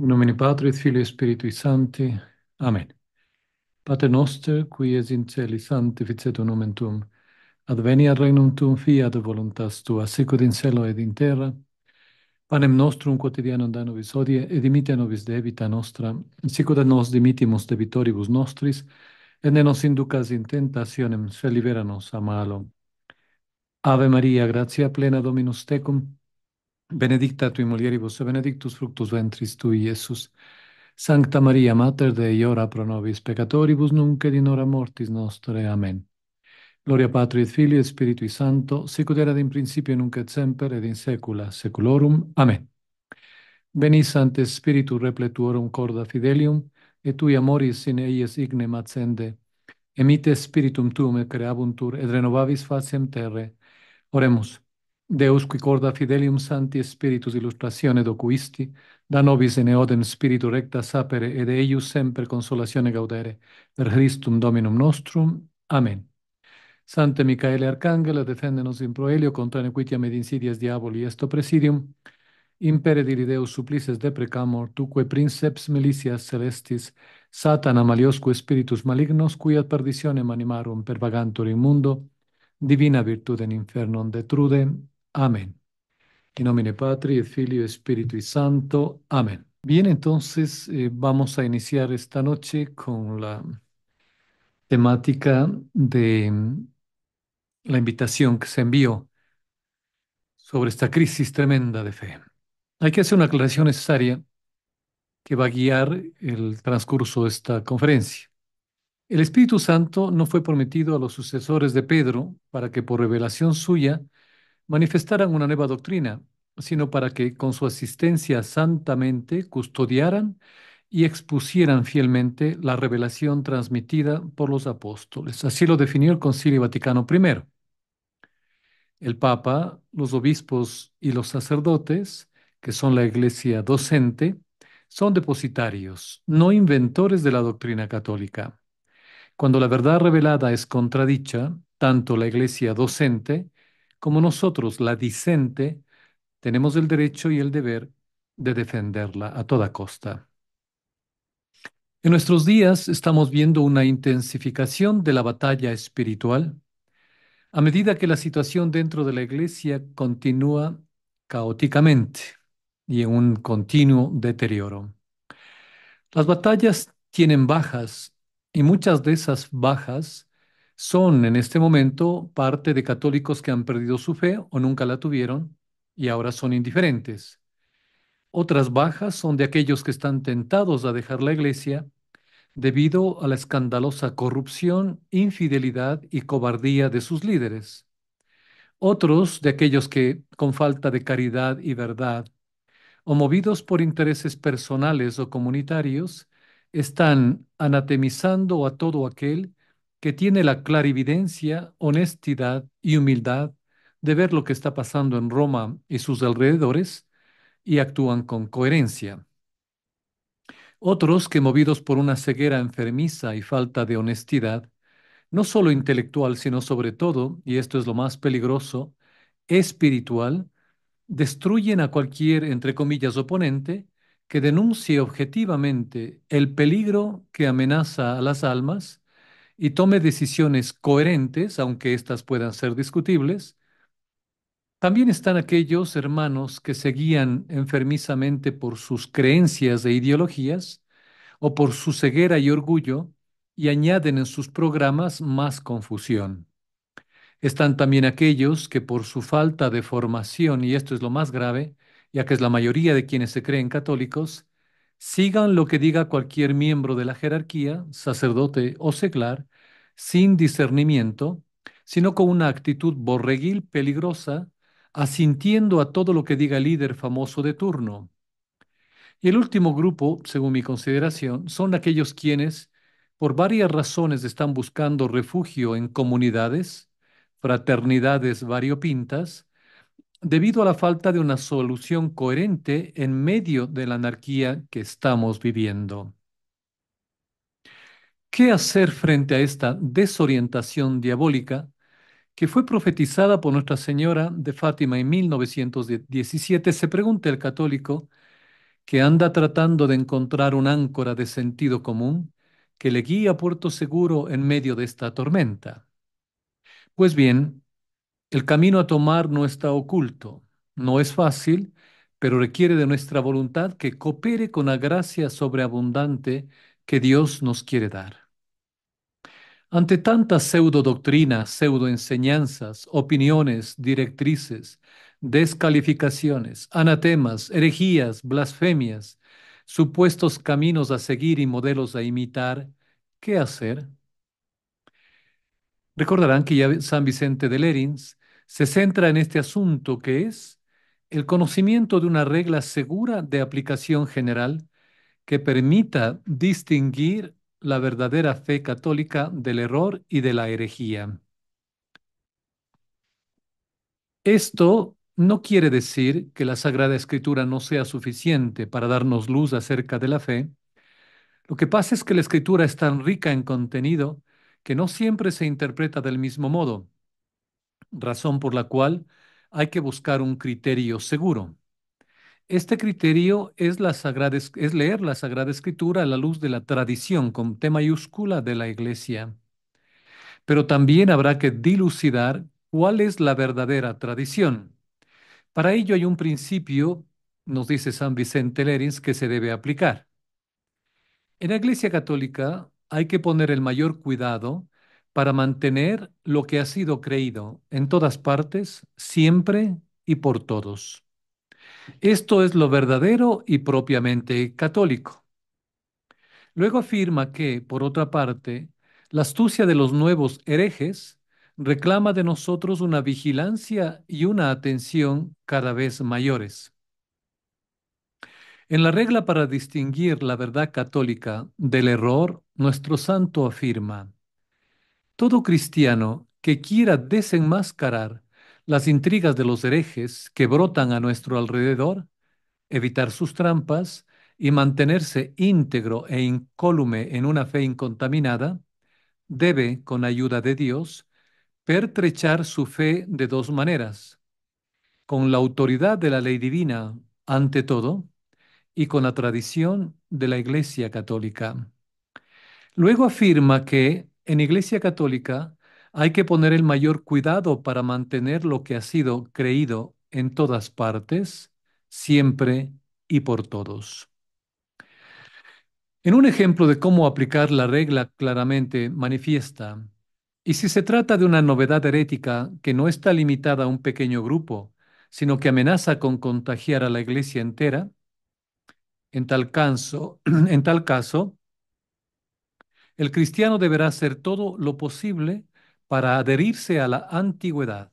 In nomine Patris, Filii, Spiritui Sancti. Amen. Pater noster, qui es in celi, sanctificetur nomen tuum. Adveniat regnum tuum, fiat voluntas tua, sicut in cielo ed in terra. Panem nostrum quotidianum da nobis hodie, et dimitte nobis debita nostra, sicut et nos dimittimus debitoribus nostris, et ne nos inducas in tentationem, sed libera nos a malo. Ave Maria, gratia plena Dominus tecum, benedicta tui mulieribus, et benedictus fructus ventris tui, Iesus. Sancta Maria, Mater Dei, ora pro nobis peccatoribus, nunc et in hora mortis nostre. Amen. Gloria Patri et Filii et Spiritui Sancto, sicut erat in principio, nunc et semper, et in saecula saeculorum. Amen. Veni, Sancte Spiritus, repletuorum corda fidelium, et tui amoris in eies ignem accende. Emite Spiritum tuum et creabuntur, et renovavis faciem terre. Oremus. Deus, qui corda fidelium Sancti Spiritus illustratione docuisti, da nobis in eodem spiritu recta sapere, et eius semper consolatione gaudere. Per Christum Dominum nostrum. Amen. Sancte Michaele Arcangelo, defende nos in proelio contra nequitiam et insidias diaboli esto presidium. Impere diri Deus supplices deprecamur, tuque princeps militias celestis, Satana maliosque spiritus malignos, qui ad perditionem animarum pervagantur in mundo, divina virtude in infernum detrude. Amén. En nomine Patri et Filio et Spiritui Santo. Amén. Bien, entonces vamos a iniciar esta noche con la temática de la invitación que se envió sobre esta crisis tremenda de fe. Hay que hacer una aclaración necesaria que va a guiar el transcurso de esta conferencia. El Espíritu Santo no fue prometido a los sucesores de Pedro para que por revelación suya manifestaran una nueva doctrina, sino para que con su asistencia santamente custodiaran y expusieran fielmente la revelación transmitida por los apóstoles. Así lo definió el Concilio Vaticano I. El Papa, los obispos y los sacerdotes, que son la iglesia docente, son depositarios, no inventores de la doctrina católica. Cuando la verdad revelada es contradicha, tanto la iglesia docente como nosotros, la discente, tenemos el derecho y el deber de defenderla a toda costa. En nuestros días estamos viendo una intensificación de la batalla espiritual a medida que la situación dentro de la iglesia continúa caóticamente y en un continuo deterioro. Las batallas tienen bajas y muchas de esas bajas son en este momento parte de católicos que han perdido su fe o nunca la tuvieron y ahora son indiferentes. Otras bajas son de aquellos que están tentados a dejar la iglesia debido a la escandalosa corrupción, infidelidad y cobardía de sus líderes. Otros de aquellos que, con falta de caridad y verdad, o movidos por intereses personales o comunitarios, están anatemizando a todo aquel que tiene la clarividencia, honestidad y humildad de ver lo que está pasando en Roma y sus alrededores y actúan con coherencia. Otros que, movidos por una ceguera enfermiza y falta de honestidad, no solo intelectual, sino sobre todo, y esto es lo más peligroso, espiritual, destruyen a cualquier, entre comillas, oponente que denuncie objetivamente el peligro que amenaza a las almas y tome decisiones coherentes, aunque éstas puedan ser discutibles. También están aquellos hermanos que se guían enfermizamente por sus creencias e ideologías o por su ceguera y orgullo y añaden en sus programas más confusión. Están también aquellos que por su falta de formación, y esto es lo más grave, ya que es la mayoría de quienes se creen católicos, sigan lo que diga cualquier miembro de la jerarquía, sacerdote o seglar, sin discernimiento, sino con una actitud borreguil peligrosa, asintiendo a todo lo que diga el líder famoso de turno. Y el último grupo, según mi consideración, son aquellos quienes, por varias razones, están buscando refugio en comunidades, fraternidades variopintas, debido a la falta de una solución coherente en medio de la anarquía que estamos viviendo. ¿Qué hacer frente a esta desorientación diabólica que fue profetizada por Nuestra Señora de Fátima en 1917? Se pregunta el católico que anda tratando de encontrar un áncora de sentido común que le guíe a puerto seguro en medio de esta tormenta. Pues bien, el camino a tomar no está oculto, no es fácil, pero requiere de nuestra voluntad que coopere con la gracia sobreabundante que Dios nos quiere dar. Ante tantas pseudodoctrinas, pseudoenseñanzas, opiniones, directrices, descalificaciones, anatemas, herejías, blasfemias, supuestos caminos a seguir y modelos a imitar, ¿qué hacer? Recordarán que ya San Vicente de Lérins se centra en este asunto que es el conocimiento de una regla segura de aplicación general que permita distinguir la verdadera fe católica del error y de la herejía. Esto no quiere decir que la Sagrada Escritura no sea suficiente para darnos luz acerca de la fe. Lo que pasa es que la Escritura es tan rica en contenido que no siempre se interpreta del mismo modo, razón por la cual hay que buscar un criterio seguro. Este criterio es, es leer la Sagrada Escritura a la luz de la tradición con T mayúscula de la Iglesia. Pero también habrá que dilucidar cuál es la verdadera tradición. Para ello hay un principio, nos dice San Vicente Lerins, que se debe aplicar. En la Iglesia Católica hay que poner el mayor cuidado para mantener lo que ha sido creído en todas partes, siempre y por todos. Esto es lo verdadero y propiamente católico. Luego afirma que, por otra parte, la astucia de los nuevos herejes reclama de nosotros una vigilancia y una atención cada vez mayores. En la regla para distinguir la verdad católica del error, nuestro santo afirma, todo cristiano que quiera desenmascarar las intrigas de los herejes que brotan a nuestro alrededor, evitar sus trampas y mantenerse íntegro e incólume en una fe incontaminada, debe, con ayuda de Dios, pertrechar su fe de dos maneras, con la autoridad de la ley divina ante todo y con la tradición de la Iglesia Católica. Luego afirma que en Iglesia Católica hay que poner el mayor cuidado para mantener lo que ha sido creído en todas partes, siempre y por todos. En un ejemplo de cómo aplicar la regla claramente manifiesta, y si se trata de una novedad herética que no está limitada a un pequeño grupo, sino que amenaza con contagiar a la Iglesia entera, en tal caso, el cristiano deberá hacer todo lo posible para adherirse a la antigüedad,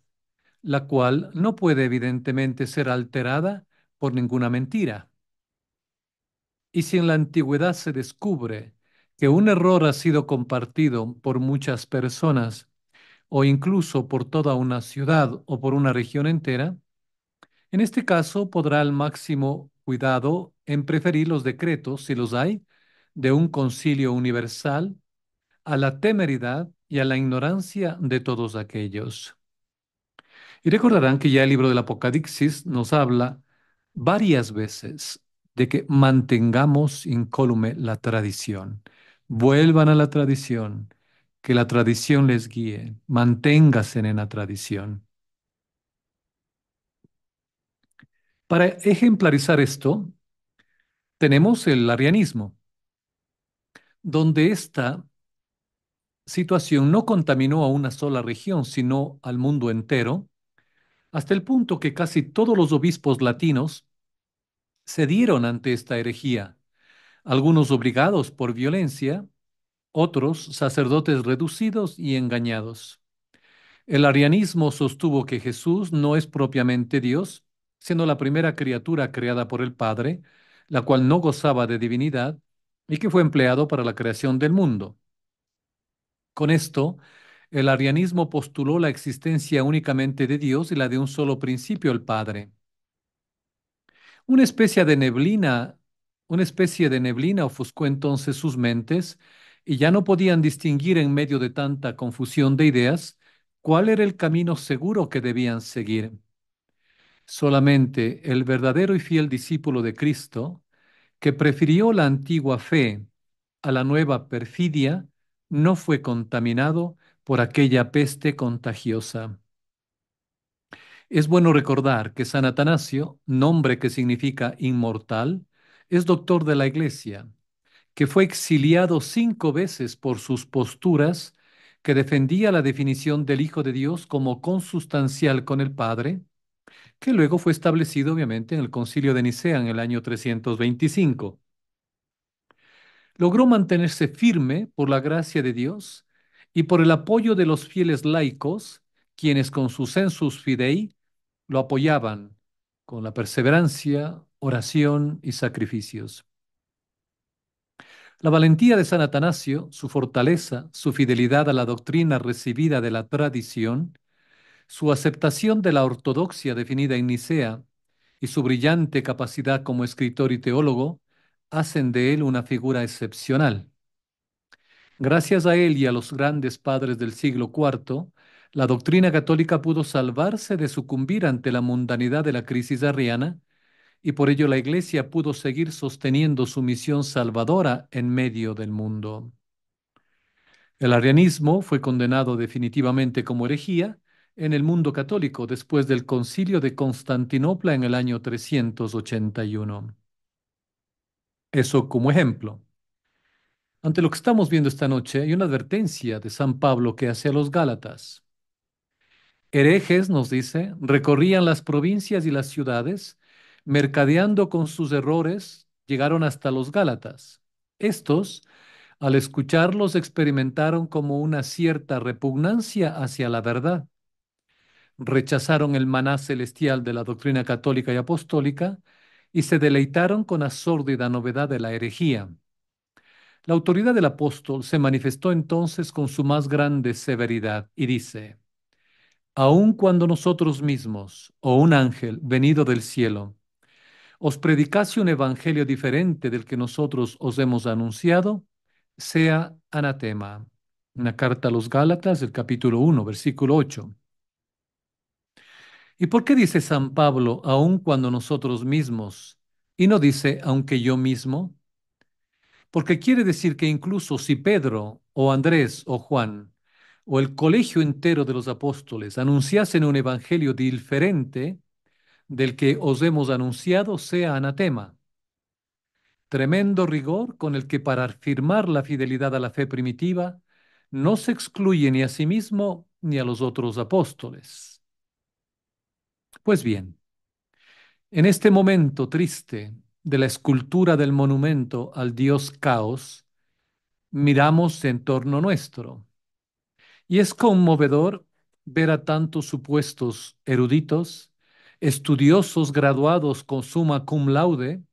la cual no puede evidentemente ser alterada por ninguna mentira. Y si en la antigüedad se descubre que un error ha sido compartido por muchas personas o incluso por toda una ciudad o por una región entera, en este caso podrá al máximo cuidado en preferir los decretos, si los hay, de un concilio universal a la temeridad y a la ignorancia de todos aquellos. Y recordarán que ya el libro del Apocalipsis nos habla varias veces de que mantengamos incólume la tradición. Vuelvan a la tradición, que la tradición les guíe, manténganse en la tradición. Para ejemplarizar esto, tenemos el arrianismo, donde esta situación no contaminó a una sola región, sino al mundo entero, hasta el punto que casi todos los obispos latinos cedieron ante esta herejía, algunos obligados por violencia, otros sacerdotes reducidos y engañados. El arianismo sostuvo que Jesús no es propiamente Dios, sino la primera criatura creada por el Padre, la cual no gozaba de divinidad y que fue empleado para la creación del mundo. Con esto, el arianismo postuló la existencia únicamente de Dios y la de un solo principio, el Padre. Una especie de neblina, una especie de neblina ofuscó entonces sus mentes y ya no podían distinguir en medio de tanta confusión de ideas cuál era el camino seguro que debían seguir. Solamente el verdadero y fiel discípulo de Cristo que prefirió la antigua fe a la nueva perfidia, no fue contaminado por aquella peste contagiosa. Es bueno recordar que San Atanasio, nombre que significa inmortal, es doctor de la Iglesia, que fue exiliado 5 veces por sus posturas, que defendía la definición del Hijo de Dios como consustancial con el Padre, que luego fue establecido obviamente en el Concilio de Nicea en el año 325. Logró mantenerse firme por la gracia de Dios y por el apoyo de los fieles laicos, quienes con su sensus fidei lo apoyaban con la perseverancia, oración y sacrificios. La valentía de San Atanasio, su fortaleza, su fidelidad a la doctrina recibida de la tradición, su aceptación de la ortodoxia definida en Nicea y su brillante capacidad como escritor y teólogo hacen de él una figura excepcional. Gracias a él y a los grandes padres del siglo IV, la doctrina católica pudo salvarse de sucumbir ante la mundanidad de la crisis arriana y por ello la Iglesia pudo seguir sosteniendo su misión salvadora en medio del mundo. El arrianismo fue condenado definitivamente como herejía en el mundo católico después del Concilio de Constantinopla en el año 381. Eso como ejemplo. Ante lo que estamos viendo esta noche, hay una advertencia de San Pablo que hace a los Gálatas. Herejes, nos dice, recorrían las provincias y las ciudades, mercadeando con sus errores, llegaron hasta los Gálatas. Estos, al escucharlos, experimentaron como una cierta repugnancia hacia la verdad. Rechazaron el maná celestial de la doctrina católica y apostólica y se deleitaron con la sórdida novedad de la herejía. La autoridad del apóstol se manifestó entonces con su más grande severidad y dice, aun cuando nosotros mismos o un ángel venido del cielo os predicase un evangelio diferente del que nosotros os hemos anunciado, sea anatema. Una carta a los Gálatas, el capítulo 1, versículo 8. ¿Y por qué dice San Pablo, aun cuando nosotros mismos, y no dice, aunque yo mismo? Porque quiere decir que incluso si Pedro o Andrés o Juan o el colegio entero de los apóstoles anunciasen un evangelio diferente del que os hemos anunciado, sea anatema. Tremendo rigor con el que para afirmar la fidelidad a la fe primitiva no se excluye ni a sí mismo ni a los otros apóstoles. Pues bien, en este momento triste de la escultura del monumento al dios Caos, miramos en torno nuestro. Y es conmovedor ver a tantos supuestos eruditos, estudiosos graduados con summa cum laude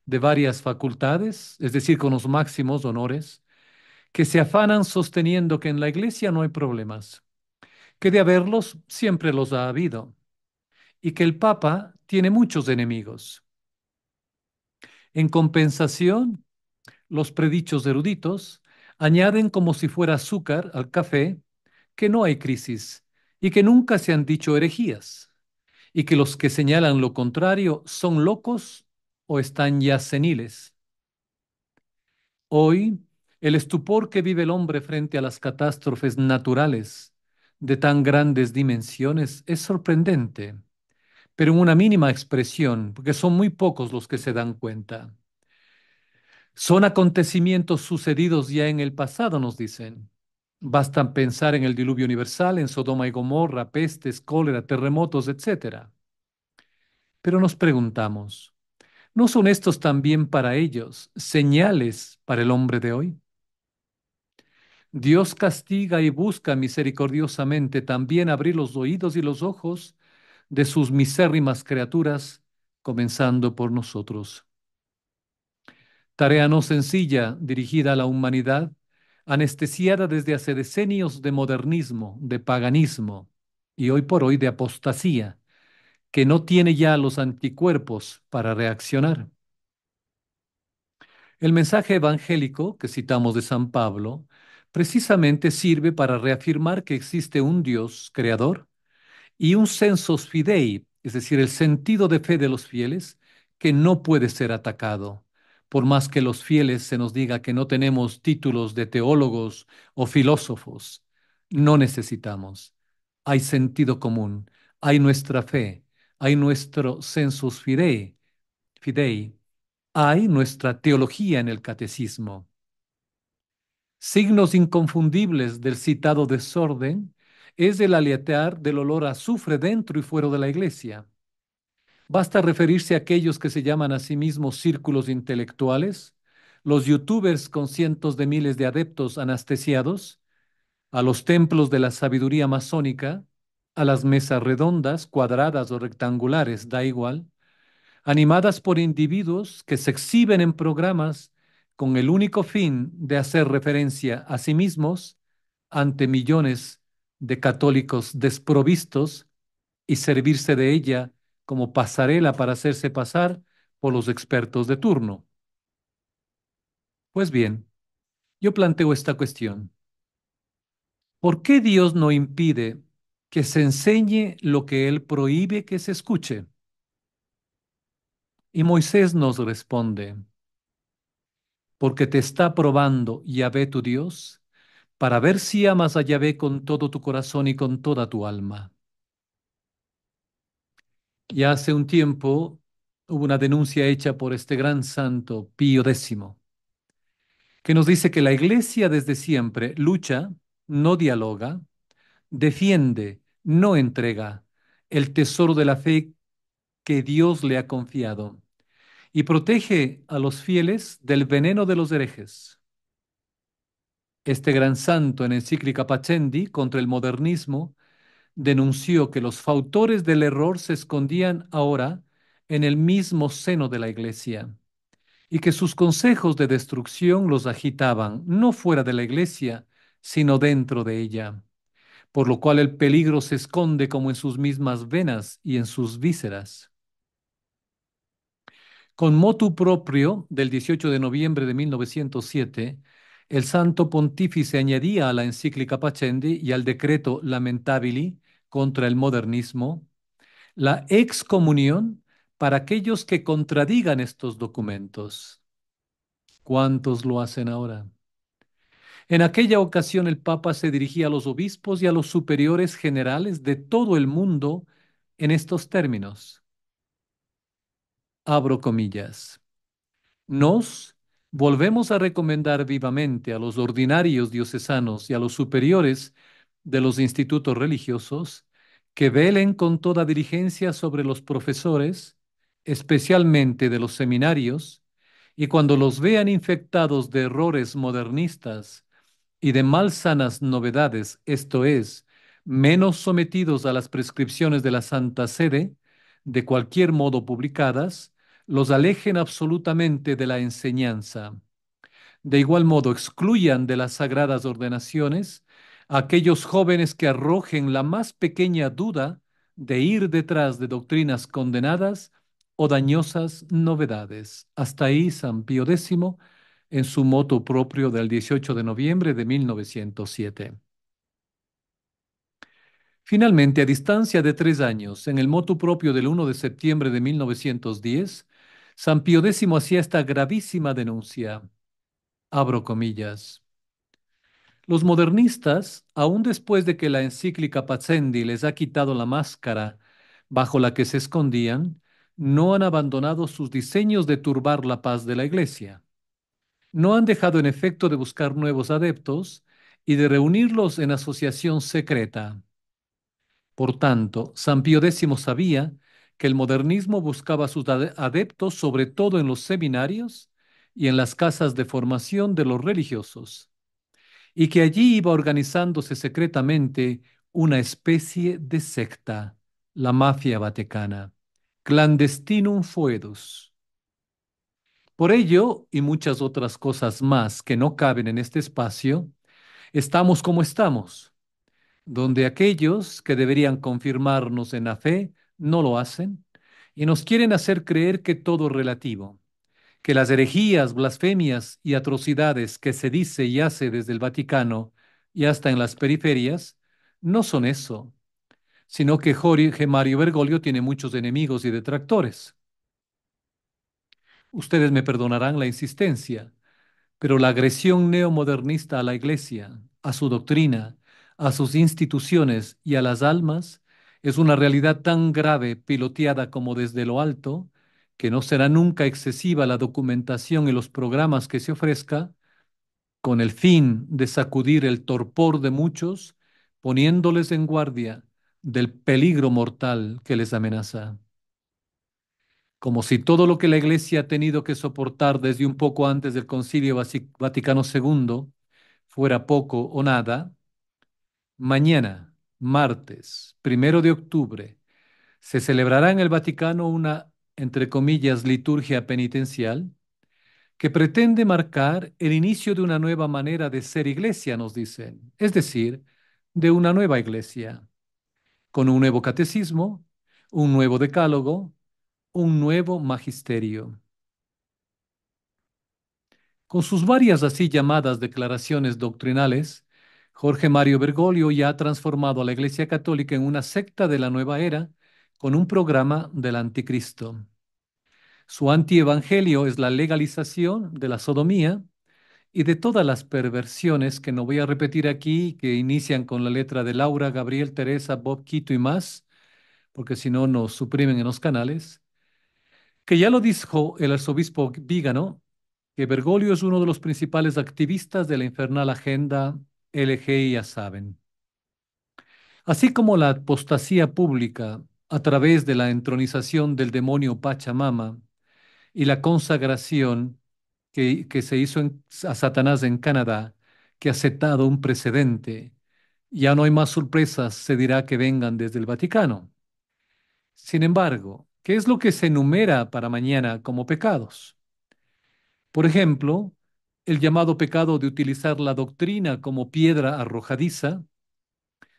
de varias facultades, es decir, con los máximos honores, que se afanan sosteniendo que en la iglesia no hay problemas, que de haberlos siempre los ha habido, y que el Papa tiene muchos enemigos. En compensación, los predichos eruditos añaden como si fuera azúcar al café que no hay crisis y que nunca se han dicho herejías y que los que señalan lo contrario son locos o están ya seniles. Hoy, el estupor que vive el hombre frente a las catástrofes naturales de tan grandes dimensiones es sorprendente, pero en una mínima expresión, porque son muy pocos los que se dan cuenta. Son acontecimientos sucedidos ya en el pasado, nos dicen. Bastan pensar en el diluvio universal, en Sodoma y Gomorra, pestes, cólera, terremotos, etcétera. Pero nos preguntamos, ¿no son estos también para ellos señales para el hombre de hoy? Dios castiga y busca misericordiosamente también abrir los oídos y los ojos de sus misérrimas criaturas, comenzando por nosotros. Tarea no sencilla dirigida a la humanidad, anestesiada desde hace decenios de modernismo, de paganismo y hoy por hoy de apostasía, que no tiene ya los anticuerpos para reaccionar. El mensaje evangélico que citamos de San Pablo precisamente sirve para reafirmar que existe un Dios creador y un sensus fidei, es decir, el sentido de fe de los fieles, que no puede ser atacado, por más que los fieles se nos diga que no tenemos títulos de teólogos o filósofos. No necesitamos. Hay sentido común, hay nuestra fe, hay nuestro sensus fidei, hay nuestra teología en el catecismo. Signos inconfundibles del citado desorden es el aletear del olor a azufre dentro y fuera de la iglesia. Basta referirse a aquellos que se llaman a sí mismos círculos intelectuales, los youtubers con cientos de miles de adeptos anestesiados, a los templos de la sabiduría masónica, a las mesas redondas, cuadradas o rectangulares, da igual, animadas por individuos que se exhiben en programas con el único fin de hacer referencia a sí mismos ante millones de católicos desprovistos y servirse de ella como pasarela para hacerse pasar por los expertos de turno. Pues bien, yo planteo esta cuestión. ¿Por qué Dios no impide que se enseñe lo que Él prohíbe que se escuche? Y Moisés nos responde, porque te está probando Yahvé tu Dios, para ver si amas a Yahvé con todo tu corazón y con toda tu alma. Ya hace un tiempo hubo una denuncia hecha por este gran santo Pío X, que nos dice que la Iglesia desde siempre lucha, no dialoga, defiende, no entrega el tesoro de la fe que Dios le ha confiado y protege a los fieles del veneno de los herejes. Este gran santo en encíclica Pacendi contra el modernismo denunció que los fautores del error se escondían ahora en el mismo seno de la Iglesia y que sus consejos de destrucción los agitaban no fuera de la Iglesia, sino dentro de ella, por lo cual el peligro se esconde como en sus mismas venas y en sus vísceras. Con motu propio del 18 de noviembre de 1907, el Santo Pontífice añadía a la encíclica Pacendi y al decreto Lamentabili contra el modernismo la excomunión para aquellos que contradigan estos documentos. ¿Cuántos lo hacen ahora? En aquella ocasión el Papa se dirigía a los obispos y a los superiores generales de todo el mundo en estos términos. Abro comillas. Nos volvemos a recomendar vivamente a los ordinarios diocesanos y a los superiores de los institutos religiosos que velen con toda diligencia sobre los profesores, especialmente de los seminarios, y cuando los vean infectados de errores modernistas y de malsanas novedades, esto es, menos sometidos a las prescripciones de la Santa Sede, de cualquier modo publicadas, los alejen absolutamente de la enseñanza. De igual modo, excluyan de las sagradas ordenaciones a aquellos jóvenes que arrojen la más pequeña duda de ir detrás de doctrinas condenadas o dañosas novedades. Hasta ahí San Pío X en su motu propio del 18 de noviembre de 1907. Finalmente, a distancia de 3 años, en el motu propio del 1 de septiembre de 1910, San Pío X hacía esta gravísima denuncia. Abro comillas. Los modernistas, aun después de que la encíclica Pacendi les ha quitado la máscara bajo la que se escondían, no han abandonado sus diseños de turbar la paz de la Iglesia. No han dejado en efecto de buscar nuevos adeptos y de reunirlos en asociación secreta. Por tanto, San Pío X sabía que el modernismo buscaba sus adeptos sobre todo en los seminarios y en las casas de formación de los religiosos, y que allí iba organizándose secretamente una especie de secta, la mafia vaticana, clandestinum foedus. Por ello, y muchas otras cosas más que no caben en este espacio, estamos como estamos, donde aquellos que deberían confirmarnos en la fe no lo hacen y nos quieren hacer creer que todo es relativo, que las herejías, blasfemias y atrocidades que se dice y hace desde el Vaticano y hasta en las periferias no son eso, sino que Jorge Mario Bergoglio tiene muchos enemigos y detractores. Ustedes me perdonarán la insistencia, pero la agresión neomodernista a la Iglesia, a su doctrina, a sus instituciones y a las almas es una realidad tan grave, piloteada como desde lo alto, que no será nunca excesiva la documentación y los programas que se ofrezca con el fin de sacudir el torpor de muchos, poniéndoles en guardia del peligro mortal que les amenaza. Como si todo lo que la Iglesia ha tenido que soportar desde un poco antes del Concilio Vaticano II fuera poco o nada, mañana, martes 1 de octubre, se celebrará en el Vaticano una, entre comillas, liturgia penitencial que pretende marcar el inicio de una nueva manera de ser iglesia, nos dicen, es decir, de una nueva iglesia, con un nuevo catecismo, un nuevo decálogo, un nuevo magisterio. Con sus varias así llamadas declaraciones doctrinales, Jorge Mario Bergoglio ya ha transformado a la Iglesia Católica en una secta de la nueva era con un programa del anticristo. Su antievangelio es la legalización de la sodomía y de todas las perversiones que no voy a repetir aquí, que inician con la letra de Laura, Gabriel, Teresa, Bob, Quito y más, porque si no nos suprimen en los canales, que ya lo dijo el arzobispo Vígano, que Bergoglio es uno de los principales activistas de la infernal agenda LGI, ya saben. Así como la apostasía pública a través de la entronización del demonio Pachamama y la consagración que se hizo a Satanás en Canadá, que ha setado un precedente. Ya no hay más sorpresas, se dirá que vengan desde el Vaticano. Sin embargo, ¿qué es lo que se enumera para mañana como pecados? Por ejemplo, el llamado pecado de utilizar la doctrina como piedra arrojadiza.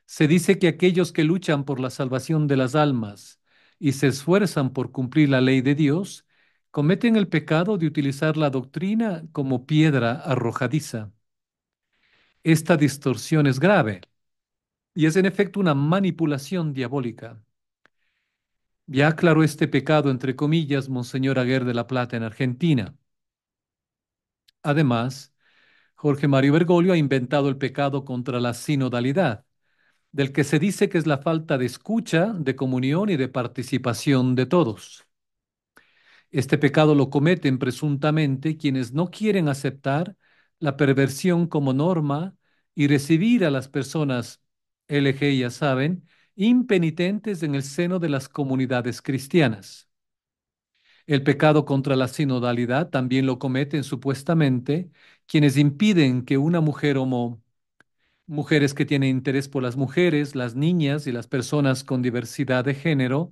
Se dice que aquellos que luchan por la salvación de las almas y se esfuerzan por cumplir la ley de Dios, cometen el pecado de utilizar la doctrina como piedra arrojadiza. Esta distorsión es grave y es en efecto una manipulación diabólica. Ya aclaró este pecado, entre comillas, Monseñor Aguer de la Plata en Argentina. Además, Jorge Mario Bergoglio ha inventado el pecado contra la sinodalidad, del que se dice que es la falta de escucha, de comunión y de participación de todos. Este pecado lo cometen presuntamente quienes no quieren aceptar la perversión como norma y recibir a las personas LG, ya saben, impenitentes en el seno de las comunidades cristianas. El pecado contra la sinodalidad también lo cometen supuestamente quienes impiden que una mujer mujeres que tienen interés por las mujeres, las niñas y las personas con diversidad de género,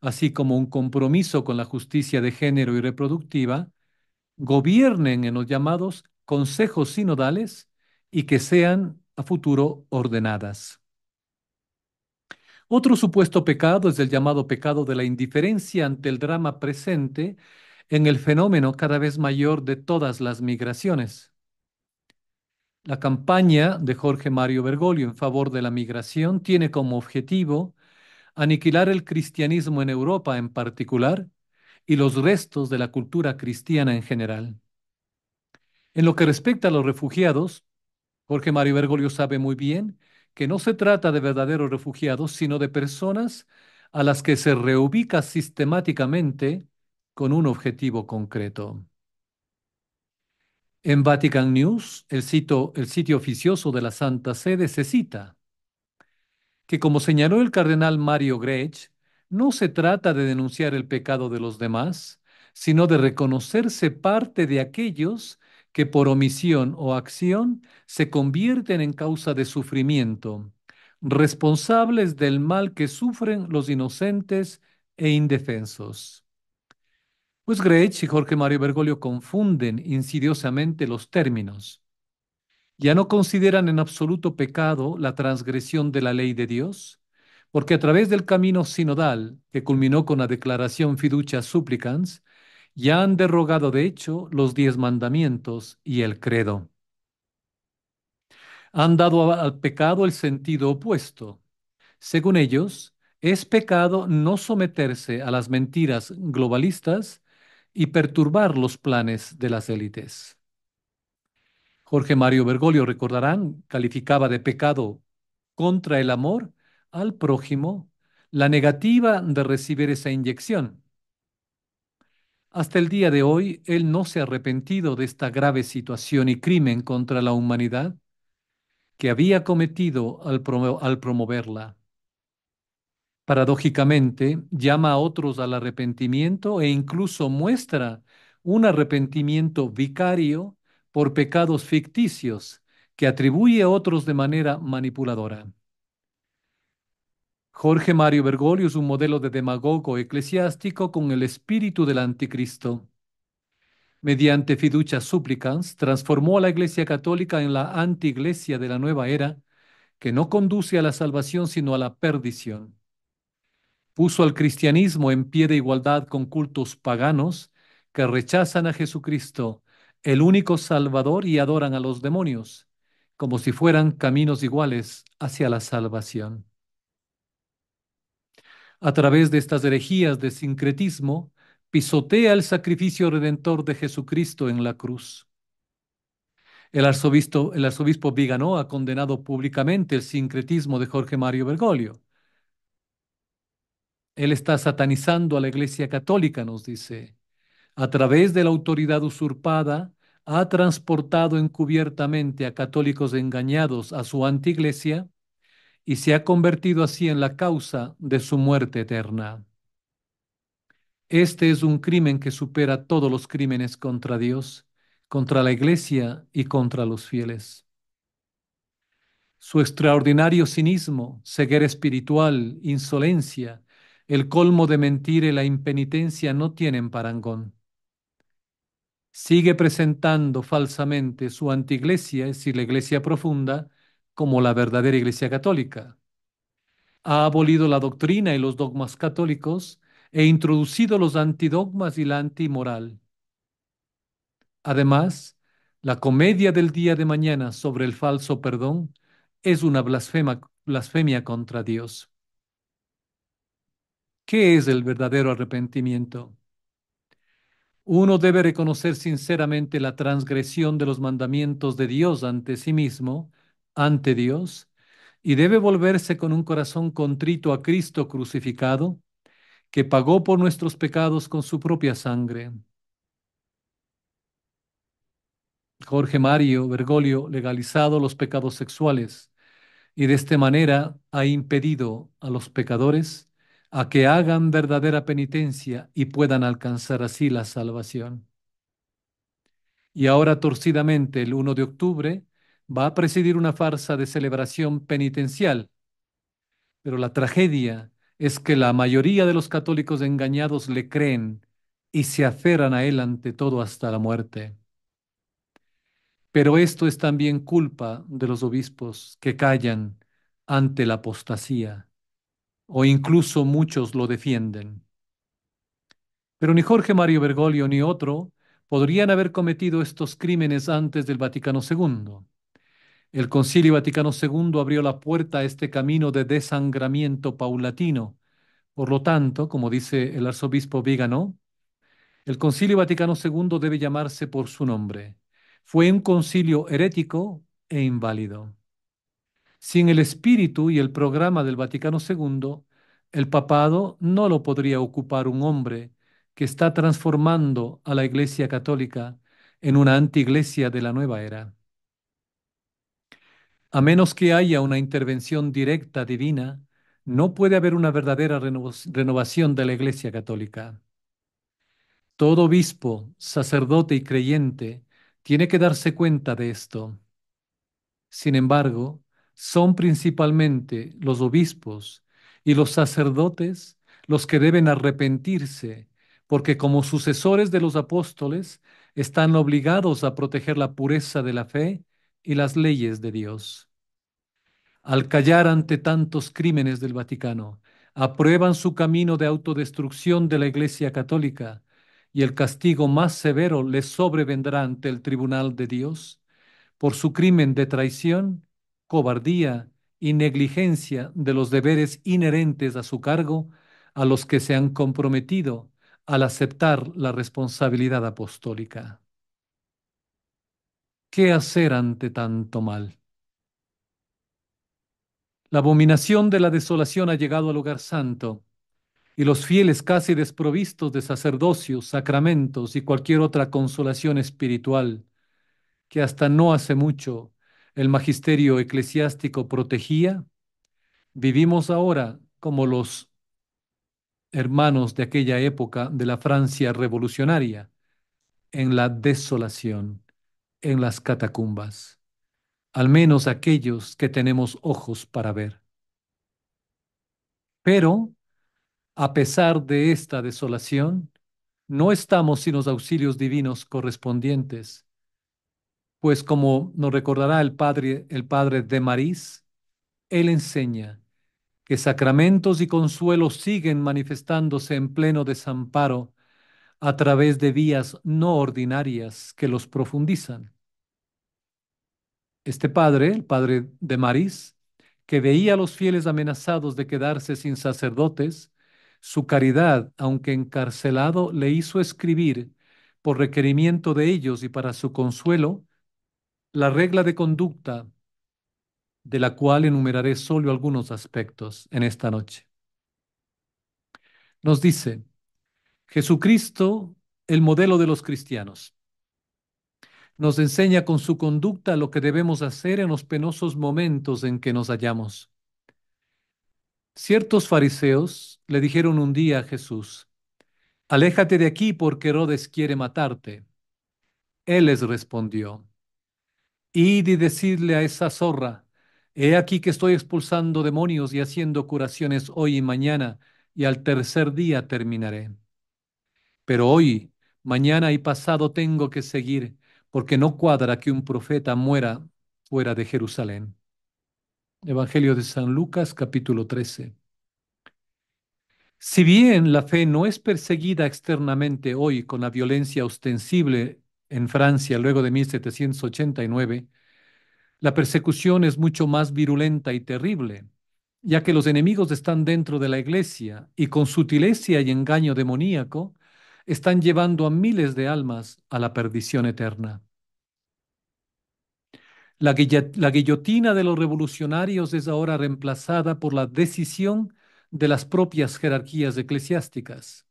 así como un compromiso con la justicia de género y reproductiva, gobiernen en los llamados consejos sinodales y que sean a futuro ordenadas. Otro supuesto pecado es el llamado pecado de la indiferencia ante el drama presente en el fenómeno cada vez mayor de todas las migraciones. La campaña de Jorge Mario Bergoglio en favor de la migración tiene como objetivo aniquilar el cristianismo en Europa en particular y los restos de la cultura cristiana en general. En lo que respecta a los refugiados, Jorge Mario Bergoglio sabe muy bien que no se trata de verdaderos refugiados, sino de personas a las que se reubica sistemáticamente con un objetivo concreto. En Vatican News, el sitio oficioso de la Santa Sede, se cita que, como señaló el cardenal Mario Grech, no se trata de denunciar el pecado de los demás, sino de reconocerse parte de aquellos que por omisión o acción se convierten en causa de sufrimiento, responsables del mal que sufren los inocentes e indefensos. Pues Grech y Jorge Mario Bergoglio confunden insidiosamente los términos. Ya no consideran en absoluto pecado la transgresión de la ley de Dios, porque a través del camino sinodal, que culminó con la declaración Fiducia Supplicans, ya han derogado de hecho los 10 mandamientos y el credo. Han dado al pecado el sentido opuesto. Según ellos, es pecado no someterse a las mentiras globalistas y perturbar los planes de las élites. Jorge Mario Bergoglio, recordarán, calificaba de pecado contra el amor al prójimo la negativa de recibir esa inyección. Hasta el día de hoy, él no se ha arrepentido de esta grave situación y crimen contra la humanidad que había cometido al promoverla. Paradójicamente, llama a otros al arrepentimiento e incluso muestra un arrepentimiento vicario por pecados ficticios que atribuye a otros de manera manipuladora. Jorge Mario Bergoglio es un modelo de demagogo eclesiástico con el espíritu del anticristo. Mediante fiducia supplicans, transformó a la Iglesia Católica en la antiglesia de la nueva era, que no conduce a la salvación sino a la perdición. Puso al cristianismo en pie de igualdad con cultos paganos que rechazan a Jesucristo, el único Salvador, y adoran a los demonios, como si fueran caminos iguales hacia la salvación. A través de estas herejías de sincretismo, pisotea el sacrificio redentor de Jesucristo en la cruz. El arzobispo Vigano ha condenado públicamente el sincretismo de Jorge Mario Bergoglio. Él está satanizando a la Iglesia Católica, nos dice. A través de la autoridad usurpada, ha transportado encubiertamente a católicos engañados a su antiglesia y se ha convertido así en la causa de su muerte eterna. Este es un crimen que supera todos los crímenes contra Dios, contra la Iglesia y contra los fieles. Su extraordinario cinismo, ceguera espiritual, insolencia, el colmo de mentira y la impenitencia no tienen parangón. Sigue presentando falsamente su antiglesia, es decir, la iglesia profunda, como la verdadera iglesia católica. Ha abolido la doctrina y los dogmas católicos e introducido los antidogmas y la antimoral. Además, la comedia del día de mañana sobre el falso perdón es una blasfemia contra Dios. ¿Qué es el verdadero arrepentimiento? Uno debe reconocer sinceramente la transgresión de los mandamientos de Dios ante sí mismo, ante Dios, y debe volverse con un corazón contrito a Cristo crucificado, que pagó por nuestros pecados con su propia sangre. Jorge Mario Bergoglio legalizado los pecados sexuales y de esta manera ha impedido a los pecadores a que hagan verdadera penitencia y puedan alcanzar así la salvación. Y ahora torcidamente el 1 de octubre va a presidir una farsa de celebración penitencial, pero la tragedia es que la mayoría de los católicos engañados le creen y se aferran a él ante todo hasta la muerte. Pero esto es también culpa de los obispos que callan ante la apostasía, o incluso muchos lo defienden. Pero ni Jorge Mario Bergoglio ni otro podrían haber cometido estos crímenes antes del Vaticano II. El Concilio Vaticano II abrió la puerta a este camino de desangramiento paulatino. Por lo tanto, como dice el arzobispo Vigano, el Concilio Vaticano II debe llamarse por su nombre. Fue un concilio herético e inválido. Sin el espíritu y el programa del Vaticano II, el papado no lo podría ocupar un hombre que está transformando a la Iglesia Católica en una antiiglesia de la nueva era. A menos que haya una intervención directa divina, no puede haber una verdadera renovación de la Iglesia Católica. Todo obispo, sacerdote y creyente tiene que darse cuenta de esto. Sin embargo, son principalmente los obispos y los sacerdotes los que deben arrepentirse, porque como sucesores de los apóstoles están obligados a proteger la pureza de la fe y las leyes de Dios. Al callar ante tantos crímenes del Vaticano, aprueban su camino de autodestrucción de la Iglesia Católica y el castigo más severo les sobrevendrá ante el tribunal de Dios por su crimen de traición, cobardía y negligencia de los deberes inherentes a su cargo, a los que se han comprometido al aceptar la responsabilidad apostólica. ¿Qué hacer ante tanto mal? La abominación de la desolación ha llegado al lugar santo, y los fieles casi desprovistos de sacerdocios, sacramentos y cualquier otra consolación espiritual que hasta no hace mucho el magisterio eclesiástico protegía, vivimos ahora como los hermanos de aquella época de la Francia revolucionaria, en la desolación, en las catacumbas, al menos aquellos que tenemos ojos para ver. Pero, a pesar de esta desolación, no estamos sin los auxilios divinos correspondientes, pues como nos recordará el padre de Marís, él enseña que sacramentos y consuelos siguen manifestándose en pleno desamparo a través de vías no ordinarias que los profundizan. Este padre, el padre de Marís, que veía a los fieles amenazados de quedarse sin sacerdotes, su caridad, aunque encarcelado, le hizo escribir, por requerimiento de ellos y para su consuelo, la regla de conducta, de la cual enumeraré solo algunos aspectos en esta noche. Nos dice, Jesucristo, el modelo de los cristianos, nos enseña con su conducta lo que debemos hacer en los penosos momentos en que nos hallamos. Ciertos fariseos le dijeron un día a Jesús, aléjate de aquí porque Herodes quiere matarte. Él les respondió, id y decidle a esa zorra, he aquí que estoy expulsando demonios y haciendo curaciones hoy y mañana, y al tercer día terminaré. Pero hoy, mañana y pasado tengo que seguir, porque no cuadra que un profeta muera fuera de Jerusalén. Evangelio de San Lucas, capítulo 13. Si bien la fe no es perseguida externamente hoy con la violencia ostensible en Francia luego de 1789, la persecución es mucho más virulenta y terrible, ya que los enemigos están dentro de la iglesia y con sutileza y engaño demoníaco están llevando a miles de almas a la perdición eterna. La guillotina de los revolucionarios es ahora reemplazada por la decisión de las propias jerarquías eclesiásticas,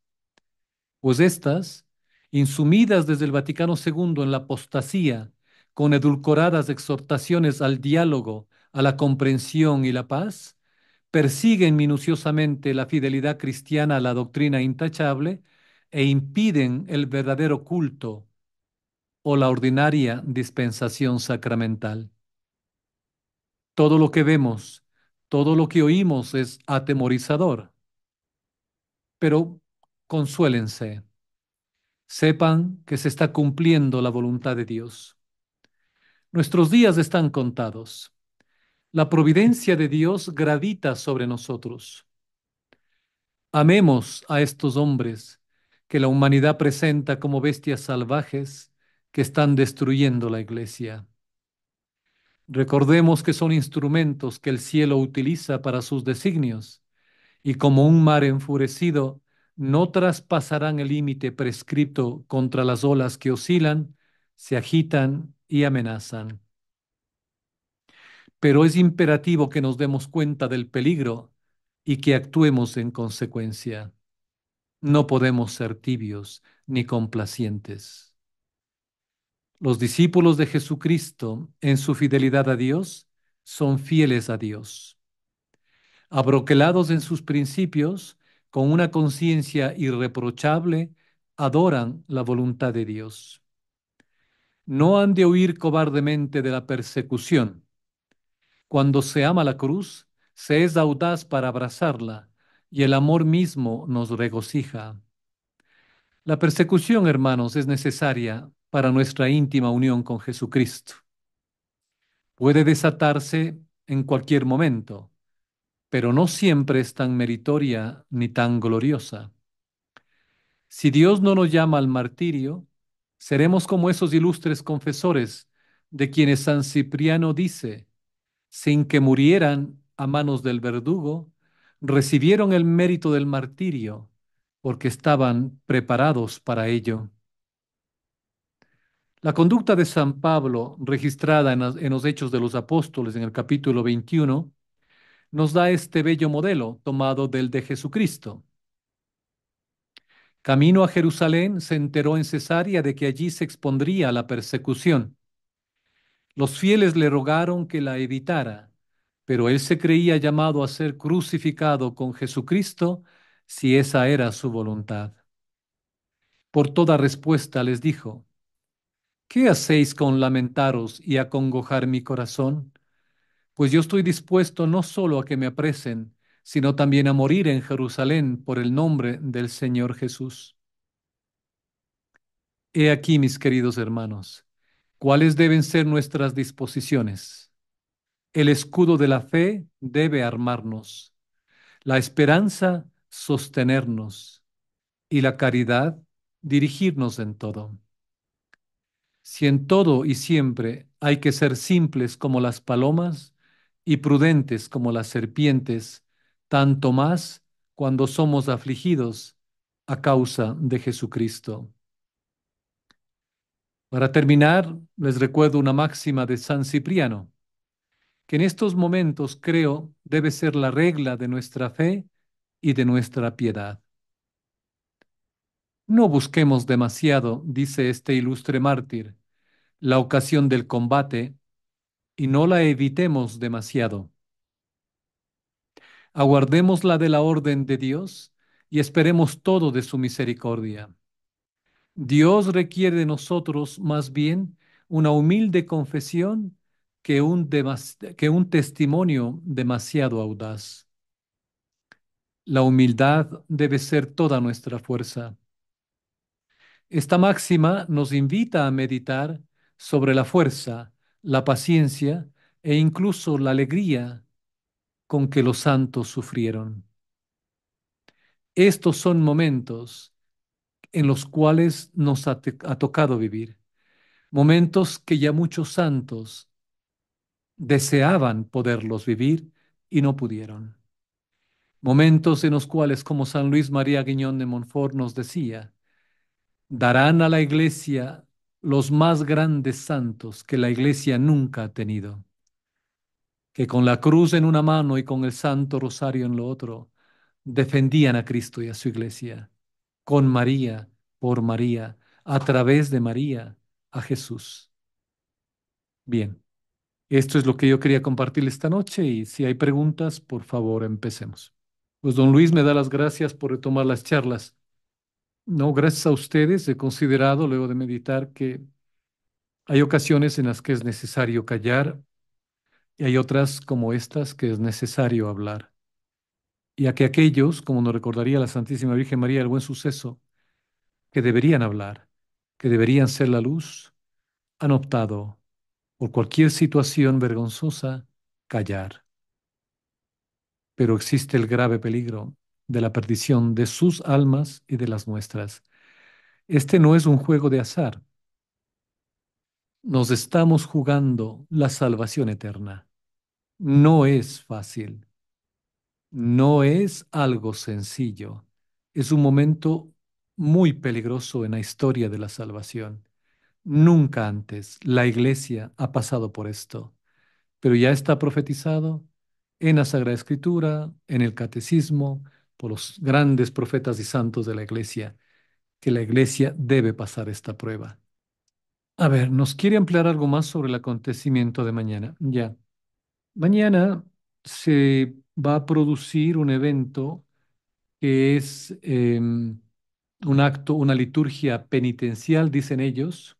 pues éstas, insumidas desde el Vaticano II en la apostasía, con edulcoradas exhortaciones al diálogo, a la comprensión y la paz, persiguen minuciosamente la fidelidad cristiana a la doctrina intachable e impiden el verdadero culto o la ordinaria dispensación sacramental. Todo lo que vemos, todo lo que oímos es atemorizador, pero consuélense, sepan que se está cumpliendo la voluntad de Dios. Nuestros días están contados. La providencia de Dios gravita sobre nosotros. Amemos a estos hombres que la humanidad presenta como bestias salvajes que están destruyendo la iglesia. Recordemos que son instrumentos que el cielo utiliza para sus designios y como un mar enfurecido, no traspasarán el límite prescripto contra las olas que oscilan, se agitan y amenazan. Pero es imperativo que nos demos cuenta del peligro y que actuemos en consecuencia. No podemos ser tibios ni complacientes. Los discípulos de Jesucristo, en su fidelidad a Dios, son fieles a Dios. Abroquelados en sus principios, con una conciencia irreprochable, adoran la voluntad de Dios. No han de huir cobardemente de la persecución. Cuando se ama la cruz, se es audaz para abrazarla, y el amor mismo nos regocija. La persecución, hermanos, es necesaria para nuestra íntima unión con Jesucristo. Puede desatarse en cualquier momento, pero no siempre es tan meritoria ni tan gloriosa. Si Dios no nos llama al martirio, seremos como esos ilustres confesores de quienes San Cipriano dice, sin que murieran a manos del verdugo, recibieron el mérito del martirio, porque estaban preparados para ello. La conducta de San Pablo, registrada en los Hechos de los Apóstoles en el capítulo 21, nos da este bello modelo tomado del de Jesucristo. Camino a Jerusalén, se enteró en Cesarea de que allí se expondría a la persecución. Los fieles le rogaron que la evitara, pero él se creía llamado a ser crucificado con Jesucristo si esa era su voluntad. Por toda respuesta les dijo: ¿qué hacéis con lamentaros y acongojar mi corazón? Pues yo estoy dispuesto no solo a que me apresen, sino también a morir en Jerusalén por el nombre del Señor Jesús. He aquí, mis queridos hermanos, cuáles deben ser nuestras disposiciones. El escudo de la fe debe armarnos, la esperanza sostenernos y la caridad dirigirnos en todo. Si en todo y siempre hay que ser simples como las palomas y prudentes como las serpientes, tanto más cuando somos afligidos a causa de Jesucristo. Para terminar, les recuerdo una máxima de San Cipriano, que en estos momentos creo debe ser la regla de nuestra fe y de nuestra piedad. No busquemos demasiado, dice este ilustre mártir, la ocasión del combate y no la evitemos demasiado. Aguardemos la de la orden de Dios y esperemos todo de su misericordia. Dios requiere de nosotros más bien una humilde confesión que un testimonio demasiado audaz. La humildad debe ser toda nuestra fuerza. Esta máxima nos invita a meditar sobre la fuerza, la paciencia e incluso la alegría con que los santos sufrieron. Estos son momentos en los cuales nos ha tocado vivir, momentos que ya muchos santos deseaban poderlos vivir y no pudieron. Momentos en los cuales, como San Luis María Guiñón de Montfort nos decía, darán a la iglesia los más grandes santos que la iglesia nunca ha tenido, que con la cruz en una mano y con el Santo Rosario en lo otro, defendían a Cristo y a su iglesia, con María, por María, a través de María, a Jesús. Bien, esto es lo que yo quería compartir esta noche y si hay preguntas, por favor, empecemos. Pues don Luis me da las gracias por retomar las charlas. No, gracias a ustedes he considerado, luego de meditar, que hay ocasiones en las que es necesario callar y hay otras como estas que es necesario hablar. Y a que aquellos, como nos recordaría la Santísima Virgen María, el buen suceso, que deberían hablar, que deberían ser la luz, han optado por cualquier situación vergonzosa, callar. Pero existe el grave peligro de la perdición de sus almas y de las nuestras. Este no es un juego de azar. Nos estamos jugando la salvación eterna. No es fácil, no es algo sencillo. Es un momento muy peligroso en la historia de la salvación. Nunca antes la Iglesia ha pasado por esto, pero ya está profetizado en la Sagrada Escritura, en el Catecismo, por los grandes profetas y santos de la Iglesia, que la Iglesia debe pasar esta prueba. A ver, ¿nos quiere ampliar algo más sobre el acontecimiento de mañana? Ya. Mañana se va a producir un evento que es un acto, una liturgia penitencial, dicen ellos,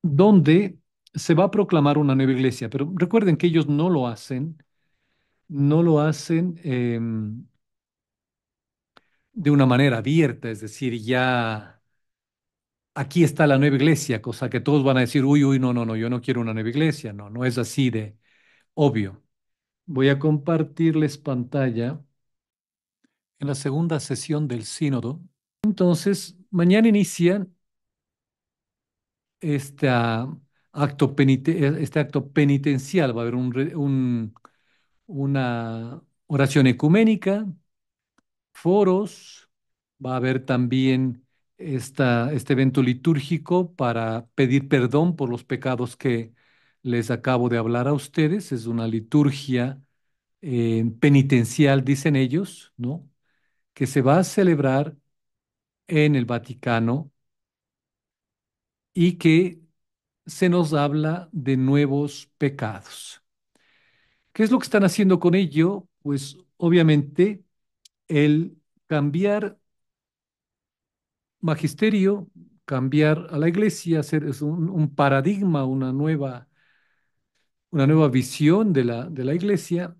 donde se va a proclamar una nueva iglesia. Pero recuerden que ellos no lo hacen de una manera abierta, es decir, ya aquí está la nueva iglesia, cosa que todos van a decir, uy, uy, no, no, no, yo no quiero una nueva iglesia. No, no es así de obvio. Voy a compartirles pantalla en la segunda sesión del sínodo. Entonces, mañana inicia este este acto penitencial. Va a haber una oración ecuménica, foros, Va a haber también este evento litúrgico para pedir perdón por los pecados que les acabo de hablar a ustedes. Es una liturgia penitencial, dicen ellos, ¿no? Que se va a celebrar en el Vaticano y que se nos habla de nuevos pecados. ¿Qué es lo que están haciendo con ello? Pues obviamente el cambiar magisterio, cambiar a la iglesia, hacer es un paradigma, una nueva visión de la iglesia,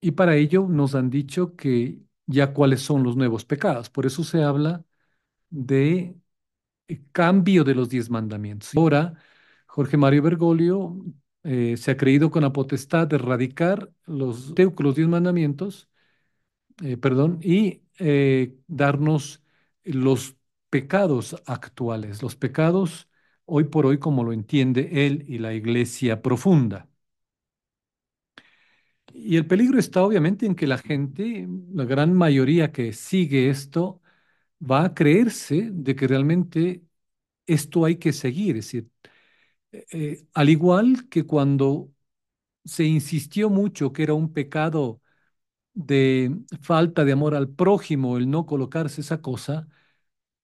y para ello nos han dicho que ya cuáles son los nuevos pecados. Por eso se habla de cambio de los 10 mandamientos. Ahora, Jorge Mario Bergoglio se ha creído con la potestad de erradicar los 10 mandamientos, perdón, y darnos los pecados actuales, los pecados hoy por hoy como lo entiende él y la iglesia profunda. Y el peligro está obviamente en que la gente, la gran mayoría que sigue esto, va a creerse de que realmente esto hay que seguir. Es decir, al igual que cuando se insistió mucho que era un pecado de falta de amor al prójimo el no colocarse esa cosa,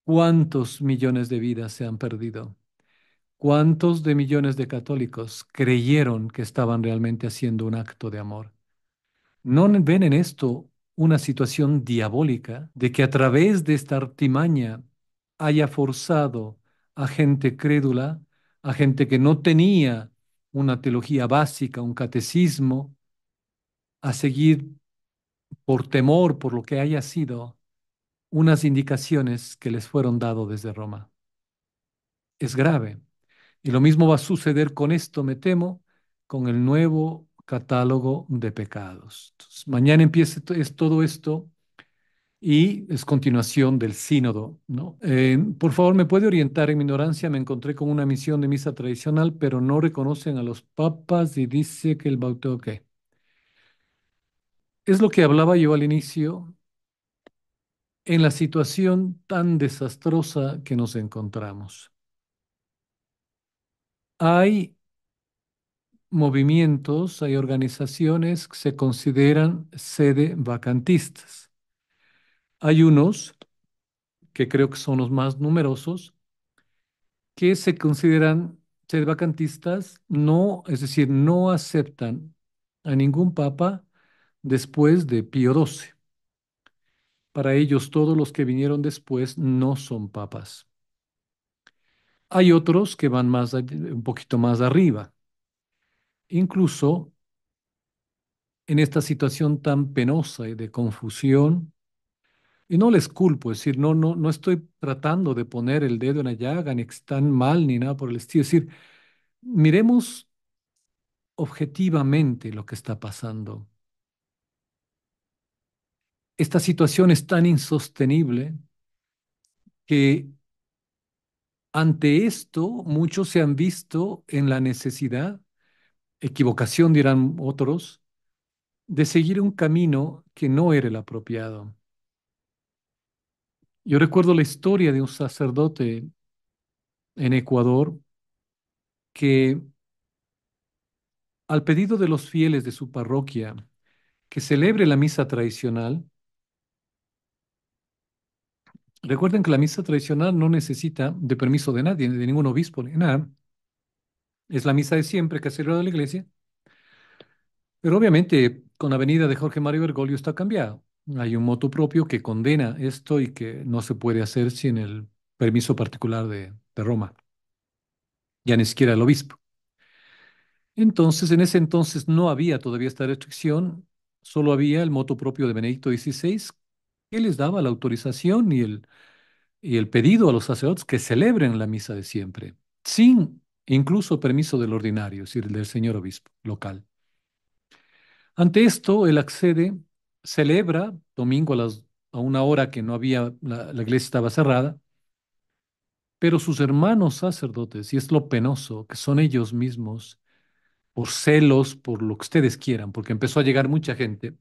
¿cuántos millones de vidas se han perdido? ¿Cuántos de millones de católicos creyeron que estaban realmente haciendo un acto de amor? ¿No ven en esto una situación diabólica de que a través de esta artimaña haya forzado a gente crédula, a gente que no tenía una teología básica, un catecismo, a seguir por temor, por lo que haya sido, unas indicaciones que les fueron dadas desde Roma? Es grave. Y lo mismo va a suceder con esto, me temo, con el nuevo catálogo de pecados. Entonces, mañana empieza es todo esto y es continuación del sínodo, ¿no? Por favor, ¿me puede orientar? En mi ignorancia me encontré con una misión de misa tradicional, pero no reconocen a los papas y dice que el bautismo, ok. Es lo que hablaba yo al inicio en la situación tan desastrosa que nos encontramos. Hay movimientos, hay organizaciones que se consideran sede vacantistas. Hay unos, que creo que son los más numerosos, que se consideran sede vacantistas, no, es decir, no aceptan a ningún papa después de Pío XII. Para ellos, todos los que vinieron después no son papas. Hay otros que van un poquito más arriba. Incluso en esta situación tan penosa y de confusión, y no les culpo, es decir, no estoy tratando de poner el dedo en la llaga, ni que están mal, ni nada por el estilo. Es decir, miremos objetivamente lo que está pasando. Esta situación es tan insostenible que ante esto muchos se han visto en la necesidad, equivocación dirán otros, de seguir un camino que no era el apropiado. Yo recuerdo la historia de un sacerdote en Ecuador que, al pedido de los fieles de su parroquia, que celebre la misa tradicional. Recuerden que la misa tradicional no necesita de permiso de nadie, de ningún obispo, ni nada. Es la misa de siempre que ha celebrado la iglesia, pero obviamente con la venida de Jorge Mario Bergoglio está cambiado. Hay un motu propio que condena esto y que no se puede hacer sin el permiso particular de Roma, ya ni siquiera el obispo. Entonces, en ese entonces no había todavía esta restricción, solo había el motu propio de Benedicto XVI que les daba la autorización y el pedido a los sacerdotes que celebren la misa de siempre, sin incluso permiso del ordinario, es decir, del señor obispo local. Ante esto, él accede, celebra domingo a una hora que no había, la iglesia estaba cerrada, pero sus hermanos sacerdotes, y es lo penoso, que son ellos mismos, por celos, por lo que ustedes quieran, porque empezó a llegar mucha gente,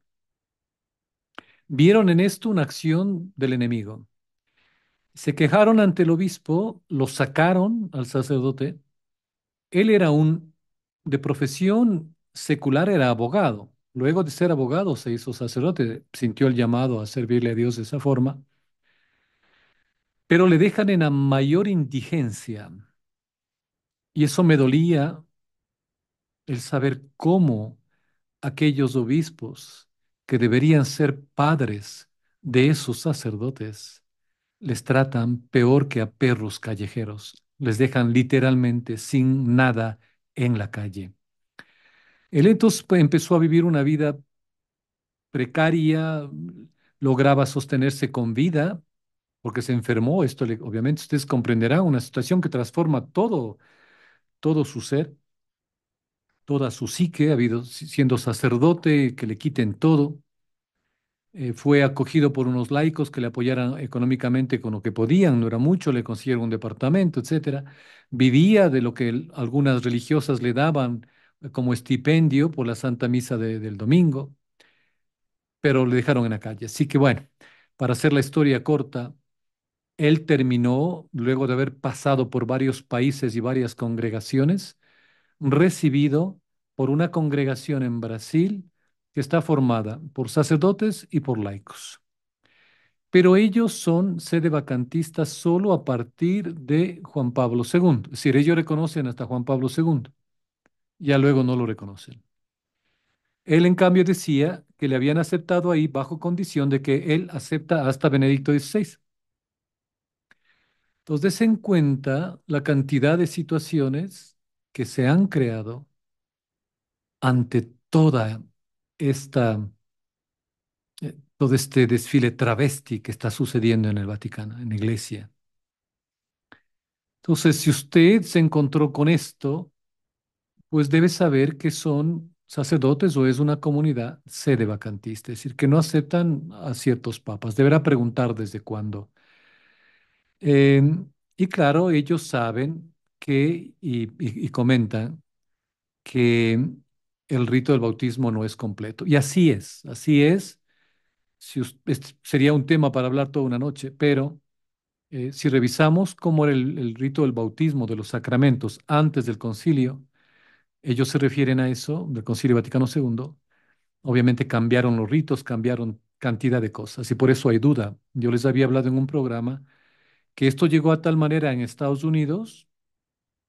vieron en esto una acción del enemigo. Se quejaron ante el obispo, lo sacaron al sacerdote. Él era de profesión secular, era abogado. Luego de ser abogado se hizo sacerdote, sintió el llamado a servirle a Dios de esa forma, pero le dejan en la mayor indigencia. Y eso me dolía el saber cómo aquellos obispos que deberían ser padres de esos sacerdotes les tratan peor que a perros callejeros. Les dejan literalmente sin nada en la calle. Él entonces empezó a vivir una vida precaria, lograba sostenerse con vida porque se enfermó. Esto obviamente ustedes comprenderán una situación que transforma todo su ser, toda su psique, ha habido siendo sacerdote, que le quiten todo. Fue acogido por unos laicos que le apoyaran económicamente con lo que podían, no era mucho, le consiguieron un departamento, etcétera. Vivía de lo que algunas religiosas le daban como estipendio por la Santa Misa del domingo, pero le dejaron en la calle. Así que bueno, para hacer la historia corta, él terminó, luego de haber pasado por varios países y varias congregaciones, recibido por una congregación en Brasil que está formada por sacerdotes y por laicos. Pero ellos son sede vacantista solo a partir de Juan Pablo II. Es decir, ellos reconocen hasta Juan Pablo II, ya luego no lo reconocen. Él, en cambio, decía que le habían aceptado ahí bajo condición de que él acepta hasta Benedicto XVI. Entonces, en cuenta la cantidad de situaciones que se han creado ante esta, todo este desfile travesti que está sucediendo en el Vaticano, en la iglesia. Entonces, si usted se encontró con esto, pues debe saber que son sacerdotes o es una comunidad sede vacantista, es decir, que no aceptan a ciertos papas. Deberá preguntar desde cuándo. Y claro, ellos saben y comentan que el rito del bautismo no es completo. Y así es, así es. Si sería un tema para hablar toda una noche, pero si revisamos cómo era el rito del bautismo de los sacramentos antes del concilio, ellos se refieren a eso, del Concilio Vaticano II. Obviamente cambiaron los ritos, cambiaron cantidad de cosas y por eso hay duda. Yo les había hablado en un programa que esto llegó a tal manera en Estados Unidos,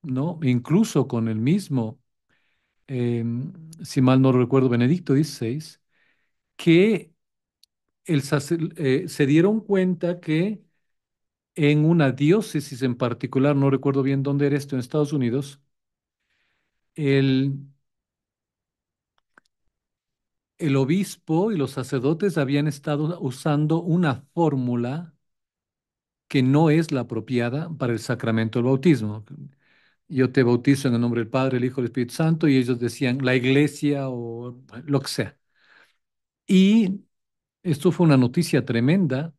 ¿no? Incluso con el mismo, si mal no recuerdo, Benedicto XVI, que se dieron cuenta que en una diócesis en particular, no recuerdo bien dónde era esto en Estados Unidos, el, el obispo y los sacerdotes habían estado usando una fórmula que no es la apropiada para el sacramento del bautismo. Yo te bautizo en el nombre del Padre, el Hijo y el Espíritu Santo, y ellos decían la iglesia o lo que sea. Y esto fue una noticia tremenda,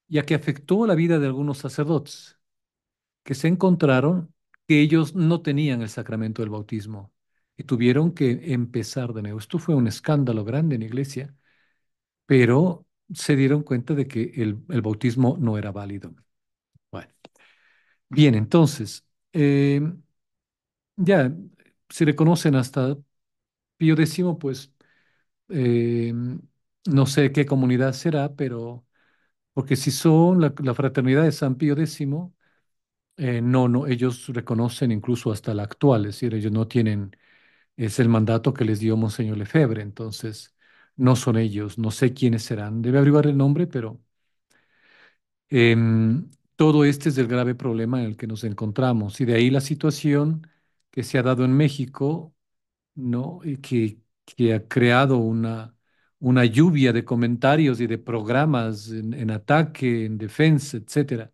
ya que afectó la vida de algunos sacerdotes, que se encontraron que ellos no tenían el sacramento del bautismo y tuvieron que empezar de nuevo. Esto fue un escándalo grande en la iglesia, pero se dieron cuenta de que el bautismo no era válido. Bueno, bien, entonces, ya, si reconocen hasta Pío X, pues eh, no sé qué comunidad será, pero porque si son la fraternidad de San Pío X, no, ellos reconocen incluso hasta la actual, es decir, ellos no tienen, es el mandato que les dio Monseñor Lefebvre, entonces no son ellos, no sé quiénes serán, debe averiguar el nombre, pero todo este es el grave problema en el que nos encontramos y de ahí la situación que se ha dado en México, ¿no? Y que ha creado una lluvia de comentarios y de programas en ataque, en defensa, etcétera,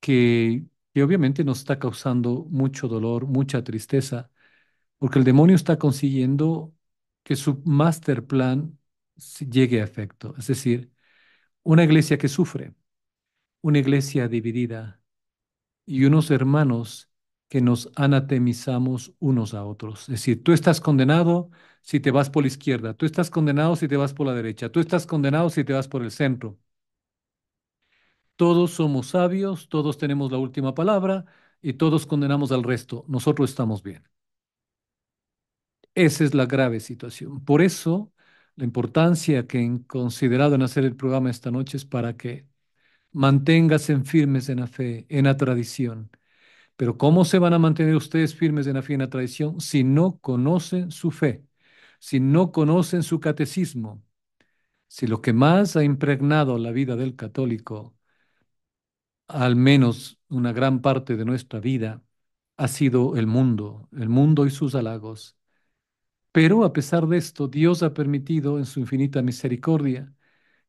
que, que obviamente nos está causando mucho dolor, mucha tristeza, porque el demonio está consiguiendo que su master plan llegue a efecto. Es decir, una iglesia que sufre, una iglesia dividida y unos hermanos que nos anatemizamos unos a otros. Es decir, tú estás condenado si te vas por la izquierda, tú estás condenado si te vas por la derecha, tú estás condenado si te vas por el centro. Todos somos sabios, todos tenemos la última palabra y todos condenamos al resto. Nosotros estamos bien. Esa es la grave situación. Por eso, la importancia que he considerado en hacer el programa esta noche es para que manténganse firmes en la fe, en la tradición. Pero ¿cómo se van a mantener ustedes firmes en la fe y en la tradición si no conocen su fe, si no conocen su catecismo, si lo que más ha impregnado la vida del católico, al menos una gran parte de nuestra vida, ha sido el mundo y sus halagos? Pero a pesar de esto, Dios ha permitido en su infinita misericordia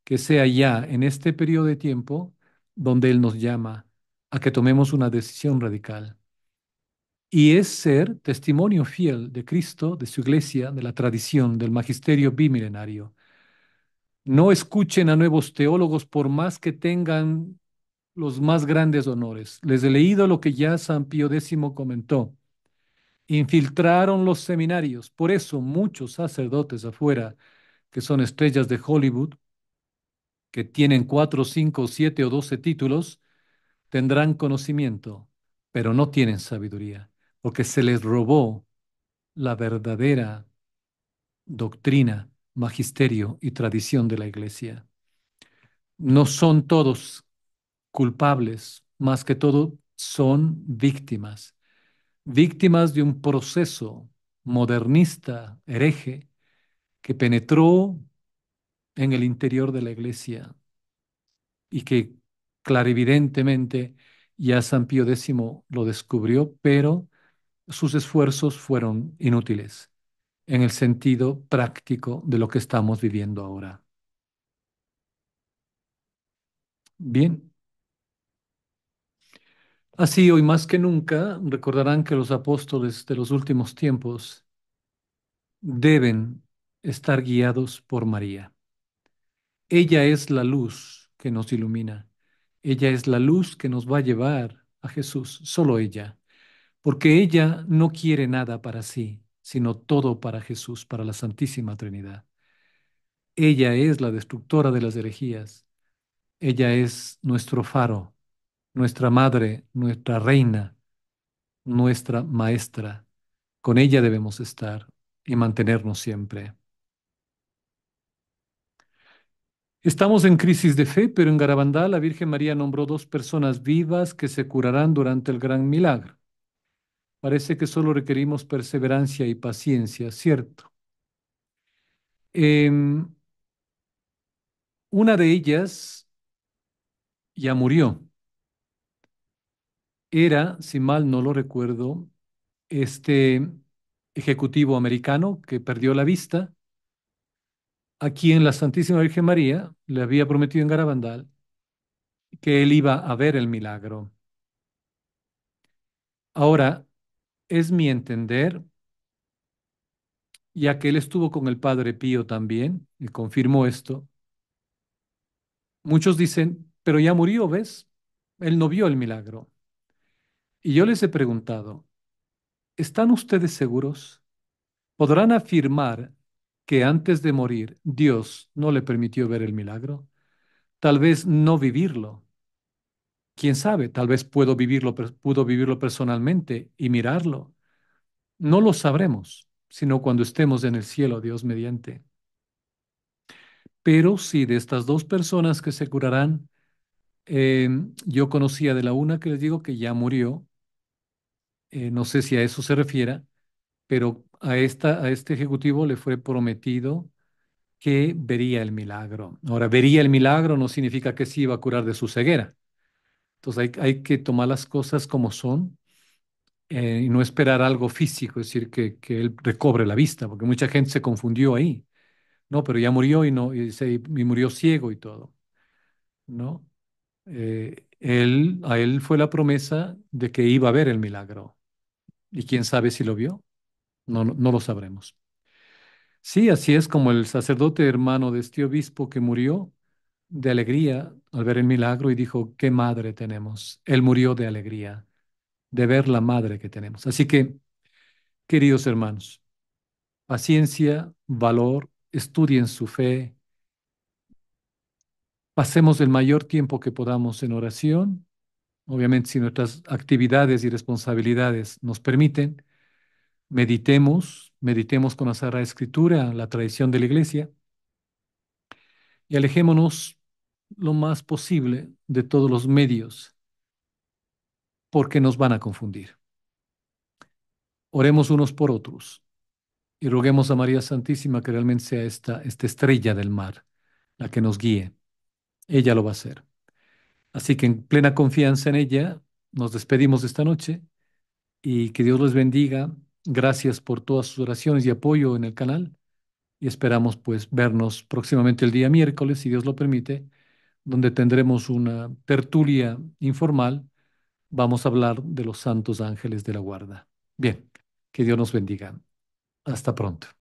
que sea ya en este periodo de tiempo donde Él nos llama a que tomemos una decisión radical. Y es ser testimonio fiel de Cristo, de su iglesia, de la tradición, del magisterio bimilenario. No escuchen a nuevos teólogos por más que tengan los más grandes honores. Les he leído lo que ya San Pío X comentó. Infiltraron los seminarios. Por eso muchos sacerdotes afuera, que son estrellas de Hollywood, que tienen 4, 5, 7 o 12 títulos, tendrán conocimiento, pero no tienen sabiduría, porque se les robó la verdadera doctrina, magisterio y tradición de la iglesia. No son todos culpables, más que todo son víctimas, víctimas de un proceso modernista, hereje, que penetró en el interior de la iglesia y que clarividentemente ya San Pío X lo descubrió, pero sus esfuerzos fueron inútiles en el sentido práctico de lo que estamos viviendo ahora. Bien, así hoy más que nunca recordarán que los apóstoles de los últimos tiempos deben estar guiados por María. Ella es la luz que nos ilumina. Ella es la luz que nos va a llevar a Jesús, solo ella, porque ella no quiere nada para sí, sino todo para Jesús, para la Santísima Trinidad. Ella es la destructora de las herejías. Ella es nuestro faro, nuestra madre, nuestra reina, nuestra maestra. Con ella debemos estar y mantenernos siempre. Estamos en crisis de fe, pero en Garabandal la Virgen María nombró dos personas vivas que se curarán durante el gran milagro. Parece que solo requerimos perseverancia y paciencia, ¿cierto? Em, una de ellas ya murió. Era, si mal no lo recuerdo, este ejecutivo americano que perdió la vista, a quien la Santísima Virgen María le había prometido en Garabandal que él iba a ver el milagro. Ahora, es mi entender, ya que él estuvo con el Padre Pío también, y confirmó esto, muchos dicen, pero ya murió, ¿ves? Él no vio el milagro. Y yo les he preguntado, ¿están ustedes seguros? ¿Podrán afirmar que antes de morir Dios no le permitió ver el milagro? Tal vez no vivirlo. ¿Quién sabe? Tal vez pudo vivirlo personalmente y mirarlo. No lo sabremos, sino cuando estemos en el cielo, Dios mediante. Pero sí, de estas dos personas que se curarán, yo conocía de la una que les digo que ya murió, no sé si a eso se refiera, pero a este ejecutivo le fue prometido que vería el milagro. Ahora, vería el milagro no significa que se iba a curar de su ceguera. Entonces hay que tomar las cosas como son, y no esperar algo físico, es decir, que él recobre la vista, porque mucha gente se confundió ahí. No, pero ya murió y, no, y murió ciego y todo, ¿no? A él fue la promesa de que iba a ver el milagro. ¿Y quién sabe si lo vio? No, no, no lo sabremos. Sí, así es como el sacerdote hermano de este obispo que murió de alegría al ver el milagro y dijo, ¿qué madre tenemos? Él murió de alegría de ver la madre que tenemos. Así que, queridos hermanos, paciencia, valor, estudien su fe, Pasemos el mayor tiempo que podamos en oración. Obviamente, si nuestras actividades y responsabilidades nos permiten, meditemos con la Sagrada Escritura, la tradición de la Iglesia, y alejémonos lo más posible de todos los medios, porque nos van a confundir. Oremos unos por otros y roguemos a María Santísima que realmente sea esta estrella del mar la que nos guíe. Ella lo va a hacer. Así que en plena confianza en ella, nos despedimos esta noche y que Dios les bendiga. Gracias por todas sus oraciones y apoyo en el canal y esperamos pues vernos próximamente el día miércoles, si Dios lo permite, donde tendremos una tertulia informal. Vamos a hablar de los santos ángeles de la guarda. Bien, que Dios nos bendiga. Hasta pronto.